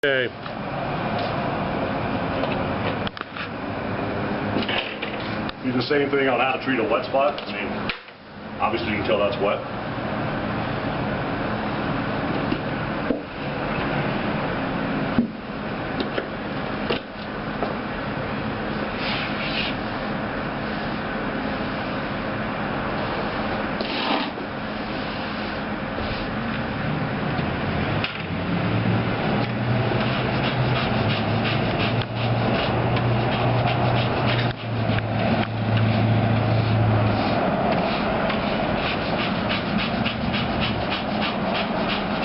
Okay. Do the same thing on how to treat a wet spot. I mean, obviously you can tell that's wet.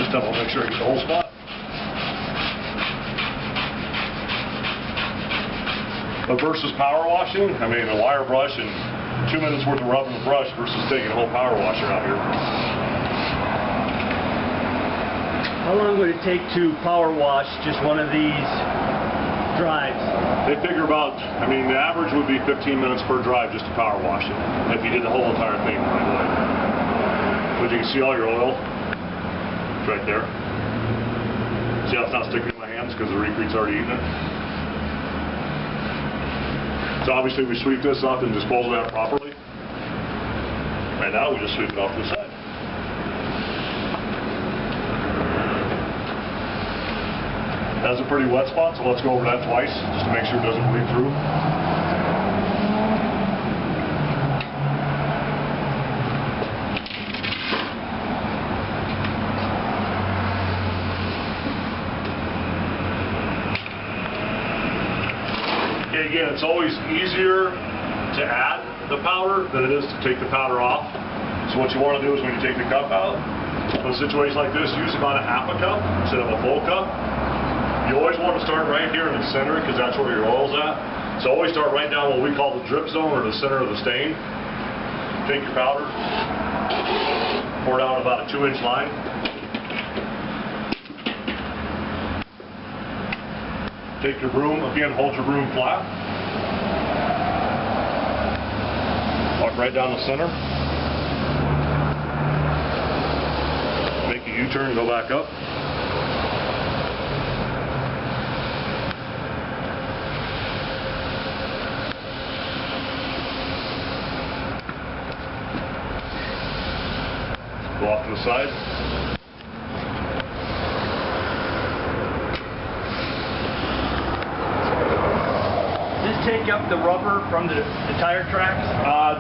Double make sure I get the whole spot. But versus power washing, I mean a wire brush and 2 minutes worth of rubbing the brush versus taking a whole power washer out here. How long would it take to power wash just one of these drives? They figure about, I mean the average would be 15 minutes per drive just to power wash it, if you did the whole entire thing right away. But you can see all your oil right there. See how it's not sticking in my hands because the recrete's already eaten it? So obviously we sweep this up and dispose of that properly. Right now we just sweep it off to the side. That's a pretty wet spot, so let's go over that twice just to make sure it doesn't bleed through. Again, it's always easier to add the powder than it is to take the powder off. So what you want to do is when you take the cup out, in a situation like this, use about a half a cup instead of a full cup. You always want to start right here in the center because that's where your oil's at. So always start right down what we call the drip zone or the center of the stain. Take your powder, pour down about a 2-inch line. Take your broom, again hold your broom flat. Walk right down the center. Make a U-turn, go back up. Go off to the side. Take up the rubber from the tire tracks?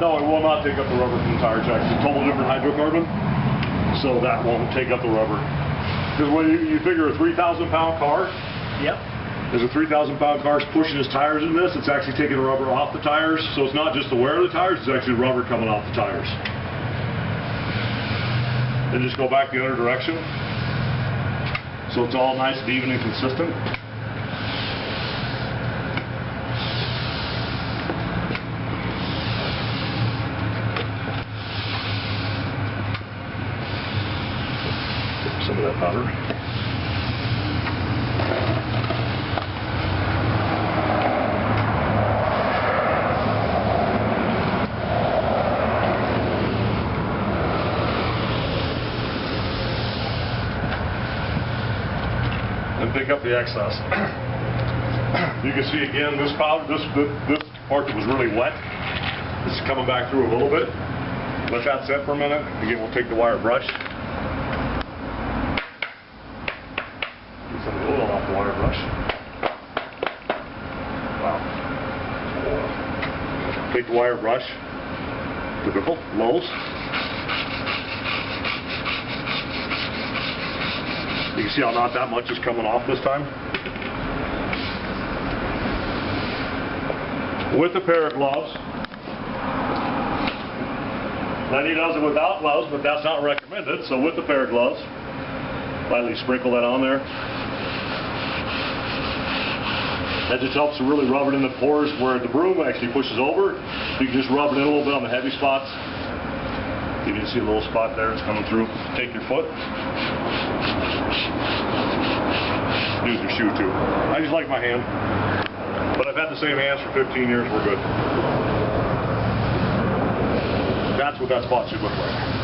No, it will not take up the rubber from the tire tracks. It's a total different hydrocarbon, so that won't take up the rubber. Because when you figure a 3,000 pound car, yep. There's a 3,000 pound car pushing his tires in this, it's actually taking the rubber off the tires, so it's not just the wear of the tires, it's actually rubber coming off the tires. Then just go back the other direction, so it's all nice and even and consistent. Some of that powder. And pick up the excess. You can see again this powder, this part that was really wet, is coming back through a little bit. Let that set for a minute. Again, we'll take the wire brush. Some of the oil off the wire brush. Wow. Take the wire brush, typical, Lowe's. You can see how not that much is coming off this time. With a pair of gloves. Lenny does it without gloves, but that's not recommended, so with a pair of gloves. Lightly sprinkle that on there. That just helps to really rub it in the pores where the broom actually pushes over. You can just rub it in a little bit on the heavy spots. You can see a little spot there, it's coming through. Take your foot. Use your shoe too. I just like my hand. But I've had the same hands for 15 years, we're good. That's what that spot should look like.